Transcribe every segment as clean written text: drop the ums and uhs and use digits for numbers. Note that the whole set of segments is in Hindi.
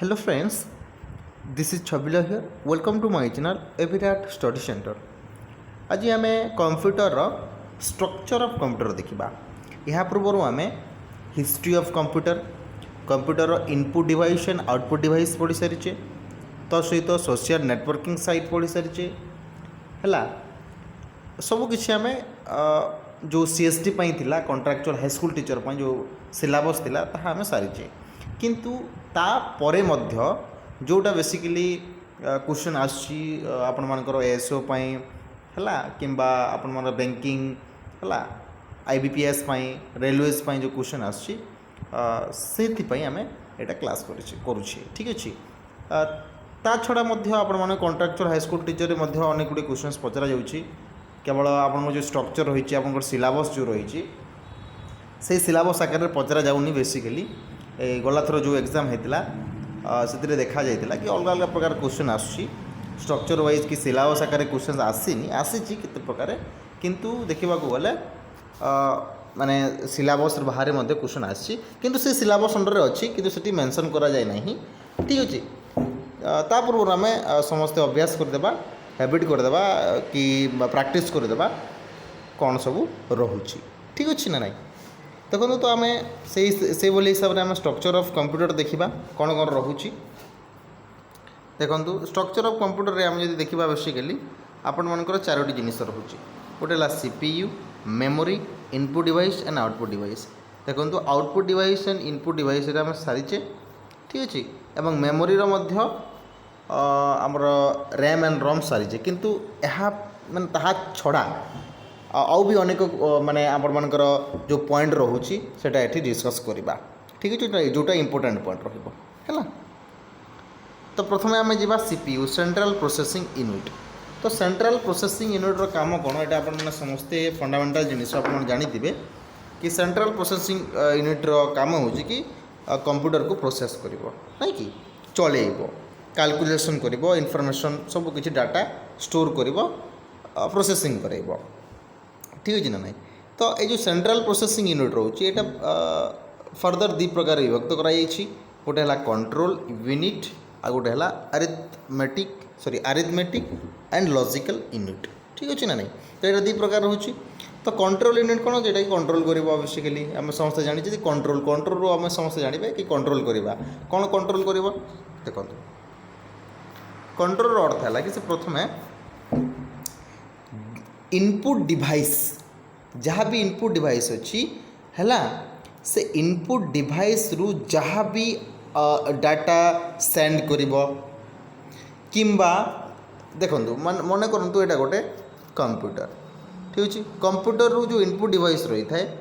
Hello friends, this is Chabila here. Welcome to my channel Evirat Study Center. आज आम कंप्यूटर स्ट्रक्चर ऑफ कंप्यूटर देखा। यह पूर्व आम history of computer, computer input device and output device पढ़ी सारी, तो सहित सोशल नेटवर्किंग साइट पढ़ी सारी है। सबकि आम जो CST थिला कंट्राक्चुअल हाई स्कूल टीचर जो सिलेबस थिला ताहा आम सारी, किंतु तापरे मध्य जोटा बेसिकली क्वेश्चन आसी आपण मानकर ASO है कि आपण मन बैंकिंग है IBPS रेलवेज जो क्वेश्चन आसी आम यहाँ क्लास करुचे। ठीक अच्छे ता छड़ा आपण मैंने कंट्राक्चुअल हाई स्कूल टीचर अनेक गुड़े क्वेश्चन पचरा जाऊँगी। केवल आप जो स्ट्रक्चर रही आप सिलेबस जो रही से सिलेबस आकार में पचरा जाऊनी। बेसिकली गला थर जो एग्जाम होता से देखा जाता कि अलग अलग प्रकार क्वेश्चन आसूँ स्ट्रक्चर वाइज कि सिलेबस आकार क्वेश्चन आसीनी आसी केते प्रकार, किंतु देखा गले माने सिलेबस बाहर क्वेश्चन आसी किंतु से सिलेबस अंडर अच्छी किंतु से मेंशन करा जाए नहीं। ठीक अच्छे ता पूर्व आम समस्ते अभ्यास करदेबा, हैबिट करदेबा कि प्रैक्टिस करदेबा कौन सब रोचे। ठीक अच्छे ना नहीं देखो तो आम से बोली हिसाब से आम स्ट्रक्चर ऑफ कंप्यूटर देखा कौन कौन रोचे। देखो स्ट्रक्चर ऑफ कंप्यूटर रे आम जब देखा बेसिकली आपण मानकर चारोटी जिनिस रोचे। गोटे है CPU, memory, input device and output device. देखो output device and input device आम सारीचे। ठीक अच्छे एवं मेमोरी आमर रैम एंड रोम सारीचे, किंतु यह माने ताहा छड़ा आउ भी अनेक माने आपण मानकर जो पॉइंट रोचे सेटा एठी डिस्कस करबा। ठीक अच्छे जोटा इंपोर्टेंट पॉइंट रहिबो हैला। तो प्रथम आम जा CPU सेंट्रल प्रोसेसिंग यूनिट। तो सेंट्रल प्रोसेसिंग यूनिट रो काम कौन एटा आपण माने समस्ते फंडामेंटल जिनिस आपण जानिथिबे कि सेंट्रल प्रोसेसिंग यूनिट रो काम होची कि कंप्यूटर को प्रोसेस करिवो नै कि चलेइबो, कैलकुलेशन करिवो, इनफॉरमेशन सब किछि डाटा स्टोर करिवो, प्रोसेसिंग करेइबो। ठीक अछि ना नहीं। तो ये जो सेंट्रल प्रोसेसिंग यूनिट रोची एटा फर्दर दी प्रकार विभक्त कराई। गोटे है कंट्रोल यूनिट आ गोटे है अरिथमेटिक एंड लॉजिकल यूनिट। ठीक अच्छे ना नहीं। तो ये दी प्रकार रोचे। तो कंट्रोल यूनिट कौन जेटा कि कंट्रोल करवा बेसिकली आम समस्त जानी कंट्रोल कंट्रोल रू आम समस्त जाने कि कंट्रोल करवा कौन कंट्रोल कर। देखो कंट्रोल अर्थ है कि से प्रथम इनपुट डिवाइस जहाँ भी इनपुट डिवाइस अच्छी है से इनपुट डिवाइस रु जहाँ भी डाटा सेंड करिबो किंबा देखो मन करंतु एटा गोटे कंप्यूटर। ठीक अच्छे कंप्यूटर रु जो इनपुट डिवाइस रही थाए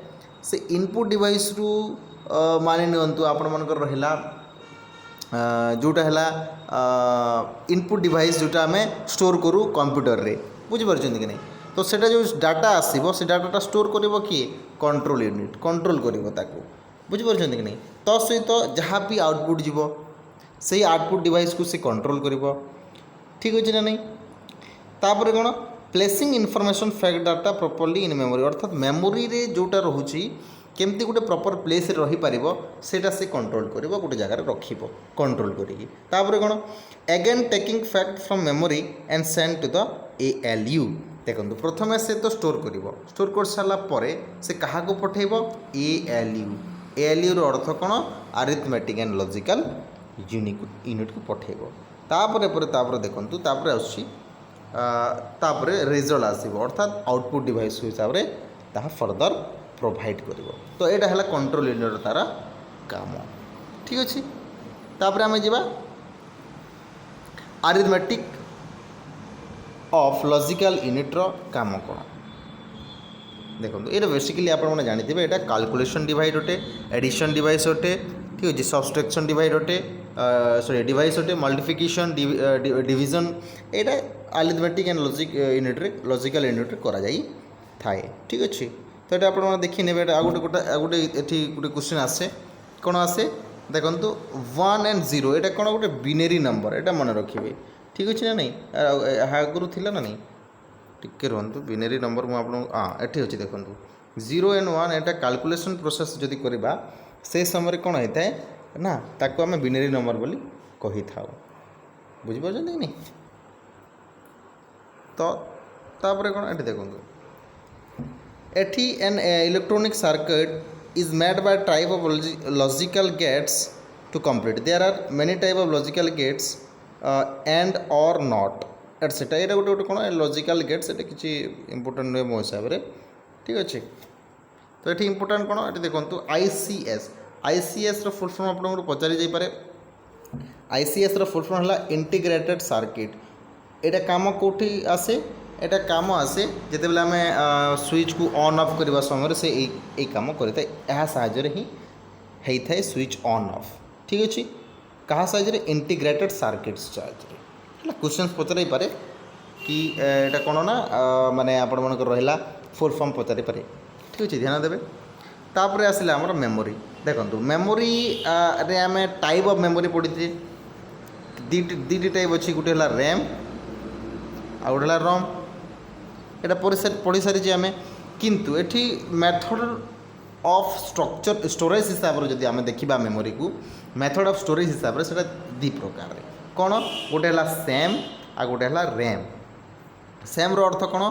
से इनपुट डिवाइस रु मानि नियंतु आपण मनकर रहिला जोटा है इनपुट डिवाइस जोटा आम स्टोर करूँ कंप्यूटर रे बुझी पारछन कि नहीं। तो सेटा जो डाटा आसीबो से डाटाटा स्टोर करिवो किए कंट्रोल यूनिट कंट्रोल करिवो ताको बुझी पारछन कि नहीं। तो सहित जहाँ भी आउटपुट जीवो से आउटपुट डिवाइस को से कंट्रोल करिवो। ठीक अच्छे ना नहीं। तापर कौन placing information fact data properly in memory अर्थात मेमोरी रे जोटा रोची केमती गोटे प्रॉपर प्लेस रे रही पारिबो सेटा से कंट्रोल करिवो गोटे जगह रे रखिबो कंट्रोल करिकी। तापर कौन again taking fact from memory and send to the ALU। देखो प्रथम से तो स्टोर करिवो स्टोर कर सारा परे से कहा को पठेबो ALU रो अर्थ कौन अरिथमेटिक एंड लॉजिकल यूनिट को पठेबो। तापर देखंतु तापर आसी तापर रिजल्ट आसीबो अर्थात आउटपुट डिवाइस हिसाब रे ताहा फर्दर प्रोवाइड करिवो। तो एटा हला कंट्रोल यूनिट तारा काम। ठीक अछि तापर आमे जिबा अरिथमेटिक ऑफ लॉजिकल यूनिट रो काम कौन। देखो ये बेसिकली आप जानते हैं यहाँ कैलकुलेशन डिवाइस अटे, एडिशन डिवाइस अटे। ठीक अच्छे सब्सट्रैक्शन डिवाइस अटे सॉरी डिवाइस अटे, मल्टीप्लिकेशन डिवीजन यहाँ अरिथमेटिक एंड लॉजिकल यूनिट रे करा जाई थाए। ठीक अच्छे तो ये आप देखी ने गोटे गोटे गोटे क्वेश्चन आसे कौन आसे देखो 1 and 0 यहाँ कौन गोटे बिनेरी नंबर यहाँ मन रखिए। ठीक अच्छे ना नहीं आगुरी थी ना नहीं टिके रुहतु बिनेरी नंबर मुझे अच्छे देखो 0 and 1 यहाँ कैलकुलेशन प्रोसेस जदि करवा से समय कौन होता है ना ताको आम बिनरी नंबर बोली कही था बुझीपार कि नहीं। तो तापर कौन ये देखो एटी an electronic circuit is made by type of logical gates to complete there are many type of logical gates and or not etcetera ये गोटे गोटे कौन लॉजिकल गेट्स ये किसी इंपोर्टेंट नुहे मो हिसाब से ठीक अच्छे। तो ये इंपोर्टेंट कौन ये देखो आईसीएस फुल फॉर्म आपको पचारि जापे आईसीएस फुल फॉर्म है इंटीग्रेटेड सर्किट। एटा काम कौटी आसे एटा काम आसे जिते बेले आम स्विच को ऑन ऑफ करने समय से यही काम करें यह साहाय्य ही होता है स्विच ऑन ऑफ ठीक अच्छे। क्या साहाय्य इंटीग्रेटेड सर्किट्स साहाय्य क्वेश्चन पचारि पारे कि एटा कौन ना माने आपण मनकर रहिला फुल फॉर्म पचारि पारे ठीक अच्छे ध्यान देवे। तापर आसला आमर मेमोरी देखो मेमोरी रे आम टाइप ऑफ मेमोरी पढ़ी दीटी टाइप अच्छी गोटे है रैम आ गोटे है रम यहाँ पढ़ी सारी आम किंतु एठी मेथड ऑफ स्ट्रक्चर स्टोरेज हिसाब से जब आम देखा मेमोरी को मेथड ऑफ स्टोरेज हिसाब से दी प्रकार कौन गोटे है सैम आ गोटे है रैम। सैम रो अर्थ कौन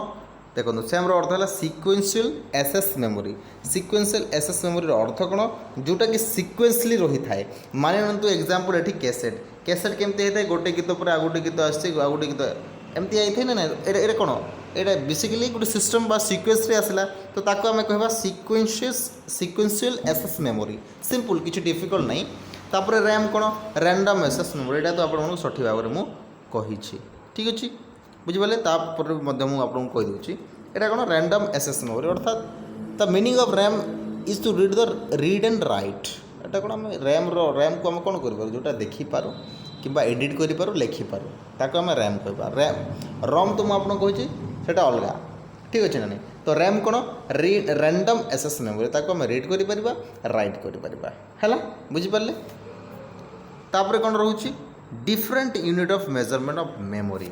देखो सैम रो अर्थ है sequential access memory. Sequential access memory अर्थ कौन जोटा कि सिक्वेन्सली रही थाए मानि नियंतु एग्जांपल एठी कैसेट कैसेट केमती होता है गोटे गीत पर आ गोटे गीत आसছে आ गोटे गीत एमती आई थे ना ये कौन ये बेसिकली गोटे सिस्टम बा सिक्वेन्स रे आसला तो ताको आमे कहबा सिक्वेन्शियल एसएस मेमोरी सिंपल किछि डिफिकल्ट नहीं। तापर रैम कौन रैंडम एसएस मेमोरी एटा तो आपन सठिक भाव में मु कही ठीक अच्छे बुझिपारे। तापर आपको कहीदे यहाँ कौन रैंडम एसएस मेमोरी अर्थात the meaning of RAM is to read and write data कौन आम रैम को आम कौन कर जोटा देखिपारू कि एडिट करूँ लिखिपारू ताको आम रैम कह रैम रम तो मुझे कही सेटा अलग ठीक अच्छे ना नहीं। तो रैम कौन रैंडम एसएस मेमोरी ताको आम रीड करिपरिबा राइट करिपरिबा हैला बुझिपारे। तापर कौन रोचे different unit of measurement of memory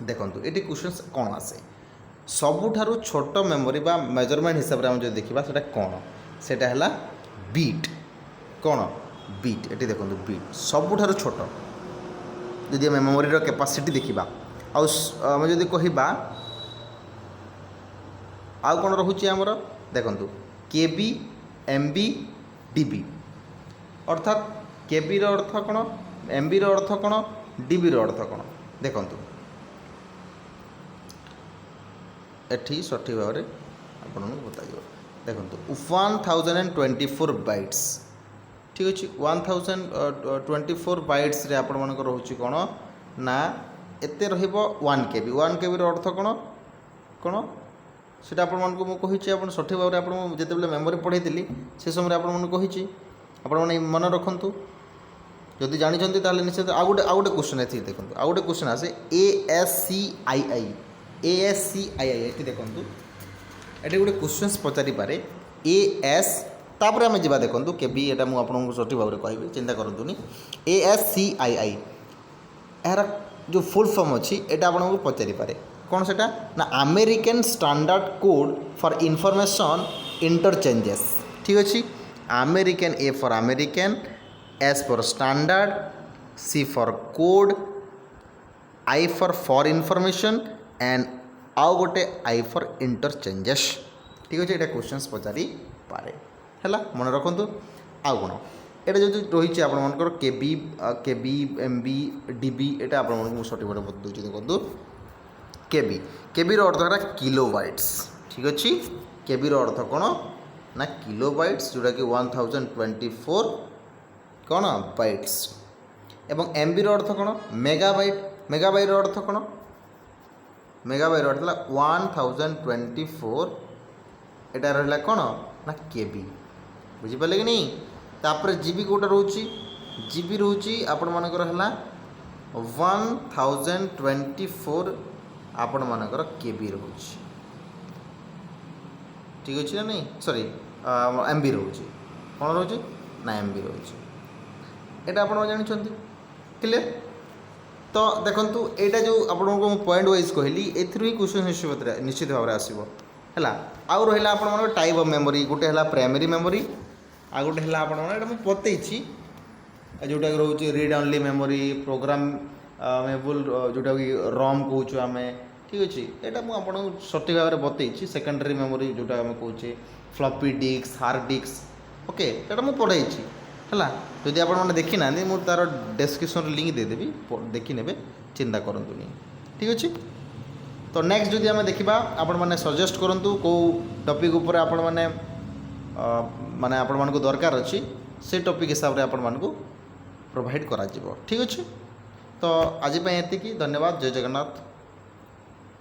देखो ये क्वेश्चन कौन आसे सबुठारु छोट मेमोरी बा मेजरमेंट हिसाब से जो देखा से कौन से बीट कौन बीट ये देखो बीट सबुठारु छोट जदि आम मेमोरी कैपेसिटी देखा आम जदि कहबा आउ कौन रोचे आमर देखो केबी एमबी डीबी अर्थात केबी रो अर्थ कौन एमबी रो अर्थ कौन डीबी रो अर्थ कौन देखो एठी सठिक भाव में आपको बताइए देखो 1024 बाइट्स ठीक अच्छे 1024 बाइट्स रे आपण मानक रोचे कौन ना एते रहिबो 1 केबी अर्थ कौन कौन सीटा आपको आप सठिक भाव में आपको जिते मेमोरी पढ़ाई से समय आपको आपने मन रखु जदि जानते ताले निश्चित आउ गोटे क्वेश्चन अच्छे देखो आउ गोटे क्वेश्चन आसे ASCII ये देखो ये गोटे क्वेश्चन पचारि पारे AS तापर आम जा देखो के भी यहाँ मुझे आपको सठिक भाव में कहि चिंता करूँ ASCII यार जो फुल फॉर्म अच्छी यहाँ आपको पचारि पारे कौन से ना American standard code for information interchanges ठीक अच्छे। American A for American S for standard C for code I for information and आउ गोटे I फॉर इंटरचेंजेस ठीक अच्छे। ये क्वेश्चन पचारि पारे है मन रखु आउ कौन ये जो रही आपर केबी एमबी डीबी ये आप सठिक भाव बतौर देखो केबी अर्थ है किलोबाइट्स ठीक अच्छे। केबी अर्थ कौन ना किलोबाइट्स जोटा कि 1024 कौन बाइट्स एवं एमबी अर्थ कौन मेगाबाइट अर्थ कौन मेगाबाइट अर्थ है 1024 एटा रहा कौन ना केबी बुझिपारे कि नहीं। तापर जीबी कोटा रोची जीबी रोची आपण मानकर है 1024 आपण मानकर केबी रोची ठीक अच्छे ना नहीं सॉरी एमबी रोची कौन रोची ना एमबी रोची एटा आपण जानते क्लियर। तो देखो यहाँ जो आपको पॉइंट वाइज कहली एथि ही क्वेश्चन निश्चित भाव में आसो है आउ रहा आप टाइप ऑफ मेमोरी गोटे है प्राइमरी मेमोरी आ गोटे है आपको बतई जोटा रोचे रीड ओनली मेमोरी प्रोग्रामेबल जोटा कि रम कहूँ आम ठीक अच्छे यहाँ मुझे सठिक भाव में बतई सेकेंडरी मेमोरी जोटा आम कहे floppy disk hard disk okay यहाँ मुझे पढ़ाई है जदि आपने देखी ना मुझे तार डिस्क्रिप्शन लिंक देदेवी देखी ने चिंता करतुनि ठीक अच्छे। तो नेक्स्ट जदि आम देखा आपण मैंने सजेस्ट करूँ कौ टॉपिक उपर आपण मैंने माने आपण मानक दरकार अच्छी से टॉपिक हिसाब से आपण मानक प्रोवाइड करा ठीक अच्छे। तो आज एति धन्यवाद। जय जगन्नाथ।